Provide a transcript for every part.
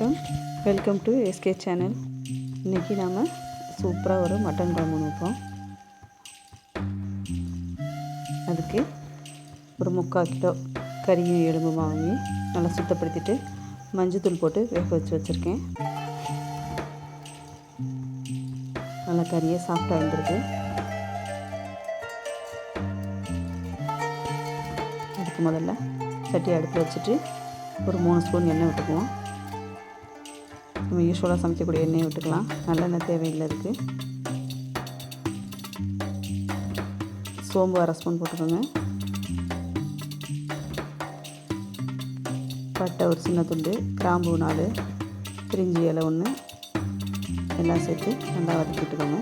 வணக்கம், welcome to SK channel. இன்றைக்கி நாம் சூப்பராக ஒரு மட்டன் குழம்பு வைப்போம். அதுக்கு ஒரு 3/4 கிலோ கறியும் எலும்பும் வாங்கி நல்லா சுத்தப்படுத்திட்டு மஞ்சத்தூள் போட்டு வேக வச்சுருக்கேன். நல்லா கறியை சாஃப்டாக வந்துருக்கு. அதுக்கு முதல்ல சட்டி அடுப்பில் வச்சுட்டு ஒரு 3 ஸ்பூன் எண்ணெய் விட்டுக்குவோம். நம்ம யூஸ்வலாக சமைக்கக்கூடிய எண்ணெய் விட்டுக்கலாம், நல்லெண்ணெய் தேவையில்லை. இருக்குது சோம்பு 1/2 ஸ்பூன் போட்டுக்கோங்க. பட்டை ஒரு சின்ன துண்டு, கிராம்பு 4, பிரிஞ்சி இலை 1 எல்லாம் சேர்த்து நல்லா வதக்கிட்டுக்கோங்க.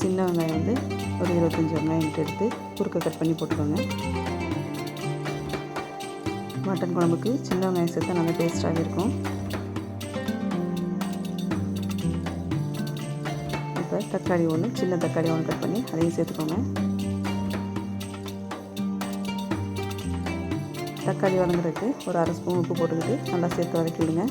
சின்ன வெங்காயம் ஒரு 25 வெங்காயம் எடுத்து குறுக்க கட் பண்ணி போட்டுக்கோங்க. மட்டன் குழம்புக்கு சின்ன வெங்காயம் சேர்த்தா நல்லா டேஸ்ட்டாகவே இருக்கும். இப்போ தக்காளி 1, சின்ன தக்காளி 1 கட் பண்ணி அதையும் சேர்த்துக்கோங்க. தக்காளி வதங்குறதுக்கு ஒரு 1/2 ஸ்பூன் உப்பு போட்டுக்கிட்டு நல்லா சேர்த்து வதக்கி விடுங்க.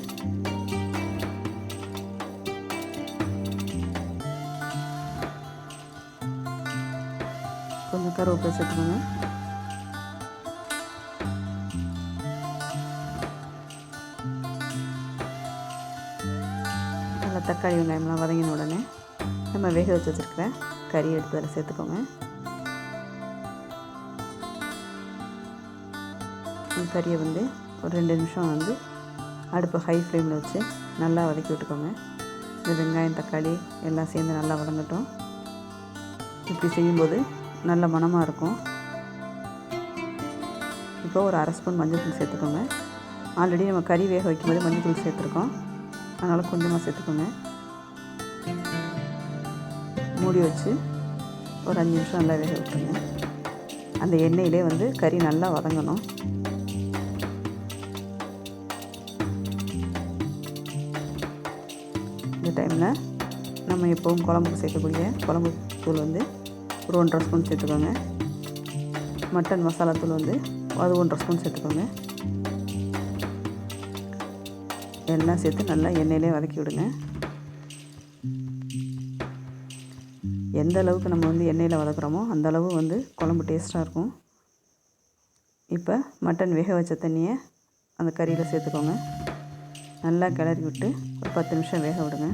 கொஞ்சம் கருவேப்பிலை சேர்த்துக்கோங்க. நல்லா தக்காளி வெங்காயம்லாம் வதங்கின உடனே நம்ம வேக வச்சு வச்சுருக்கிற கறி எடுத்து அதில் சேர்த்துக்கோங்க. கறியை ஒரு 2 நிமிஷம் அடுப்பு ஹை ஃப்ளேமில் வச்சு நல்லா வதக்கி விட்டுக்கோங்க. இந்த வெங்காயம் தக்காளி எல்லாம் சேர்ந்து நல்லா வதங்கட்டும். இப்படி செய்யும்போது நல்ல மணமாக இருக்கும். இப்போ ஒரு 1/2 ஸ்பூன் மஞ்சள் தூள் சேர்த்துக்கோங்க. ஆல்ரெடி நம்ம கறி வேக வைக்கும்போது மஞ்சள் தூள் சேர்த்துருக்கோம், அதனால் கொஞ்சமாக சேர்த்துக்கோங்க. மூடி வச்சு ஒரு 5 நிமிஷம் நல்லா வேக விட்டுருங்க. அந்த எண்ணெயிலே கறி நல்லா வதங்கணும். இந்த டைமில் நம்ம எப்போவும் குழம்புக்கு சேர்க்கக்கூடிய குழம்பு தூள் ஒரு 1/2 ஸ்பூன் சேர்த்துக்கோங்க. மட்டன் மசாலா தூள் அது 1/2 ஸ்பூன் சேர்த்துக்கோங்க. எல்லாம் சேர்த்து நல்லா எண்ணெயிலே வதக்கி விடுங்க. எந்த அளவுக்கு நம்ம எண்ணெயில் வதக்குறோமோ அந்த அளவு குழம்பு டேஸ்ட்டாக இருக்கும். இப்போ மட்டன் வேக வச்ச தண்ணியை அந்த கறியில் சேர்த்துக்கோங்க. நல்லா கிளறி விட்டு ஒரு 10 நிமிஷம் வேக விடுங்க.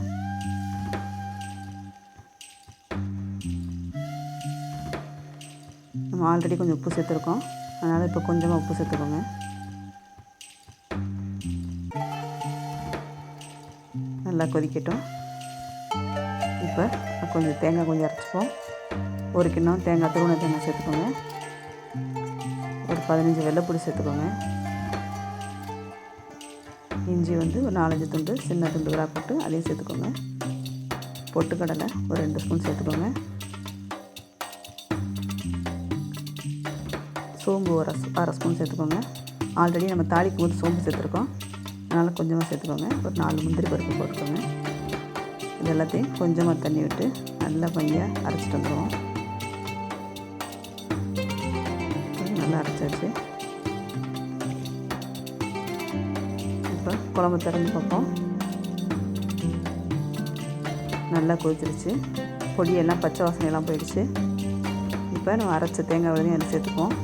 நம்ம ஆல்ரெடி கொஞ்சம் உப்பு சேர்த்துருக்கோம், அதனால் இப்போ கொஞ்சமாக உப்பு சேர்த்துக்கோங்க. நல்லா கொதிக்கட்டும். இப்போ கொஞ்சம் தேங்காய் அரைச்சிப்போம். 1 கிண்ணம் தேங்காய், துருவன தேங்காய் சேர்த்துக்கோங்க. ஒரு 15 வெள்ளைப்பூடி சேர்த்துக்கோங்க. இஞ்சி ஒரு 4-5 துண்டு சின்ன துண்டுகளாக போட்டு அதையும் சேர்த்துக்கோங்க. பொட்டுக்கடலை ஒரு 2 ஸ்பூன் சேர்த்துக்கோங்க. சோம்பு ஒரு 1/2 ஸ்பூன் சேர்த்துக்கோங்க. ஆல்ரெடி நம்ம தாளிக்கும் போது சோம்பு சேர்த்துருக்கோம், அதனால் கொஞ்சமாக சேர்த்துக்கோங்க. ஒரு 4 முந்திரி பருப்பு போட்டுக்கோங்க. இது எல்லாத்தையும் கொஞ்சமாக தண்ணி விட்டு நல்லா மையாக அரைச்சிட்டு வந்துடுவோம். நல்லா அரைச்சாச்சு. இப்போ குழம்பு திறந்து பார்ப்போம். நல்லா கொதிச்சிருச்சு. பொடியெல்லாம் பச்சை வாசனையெல்லாம் போயிடுச்சு. இப்போ நம்ம அரைச்ச தேங்காய் விழுதையும் அதில் சேர்த்துப்போம்.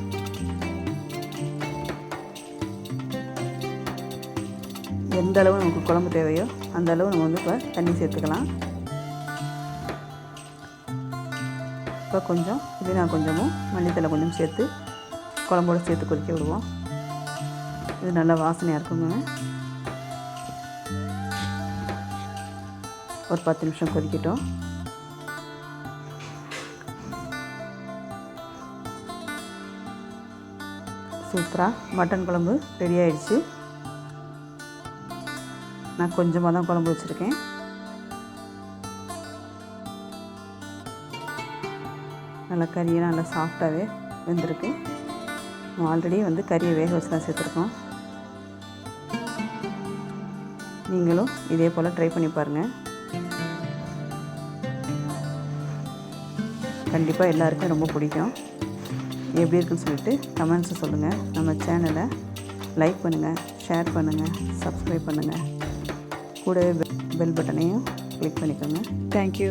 எந்த அளவு நமக்கு குழம்பு தேவையோ அந்த அளவு நம்ம இப்போ தண்ணி சேர்த்துக்கலாம். இப்போ கொஞ்சம் புதினா கொஞ்சமும் மல்லித்தலை கொஞ்சம் சேர்த்து குழம்போடு சேர்த்து கொதிக்க விடுவோம். இது நல்லா வாசனையாக இருக்குங்க. ஒரு 10 நிமிஷம் கொதிக்கட்டும். சூப்பராக மட்டன் குழம்பு ரெடி ஆயிடுச்சு. நான் கொஞ்சமாக தான் குழம்பு வச்சுருக்கேன். நல்லா கறியெல்லாம் நல்லா சாஃப்டாகவே வெந்திருக்கு. ஆல்ரெடி கறியை வேக வச்சு தான் சேர்த்துருக்கோம். நீங்களும் இதே போல் ட்ரை பண்ணி பாருங்கள். கண்டிப்பாக எல்லாருக்கும் ரொம்ப பிடிக்கும். எப்படி இருக்குன்னு சொல்லிட்டு கமெண்ட்ஸை சொல்லுங்கள். நம்ம சேனலை லைக் பண்ணுங்கள், ஷேர் பண்ணுங்கள், சப்ஸ்கிரைப் பண்ணுங்கள். கூடவே பெல் பட்டனையும் கிளிக் பண்ணிக்கோங்க. தேங்க்யூ.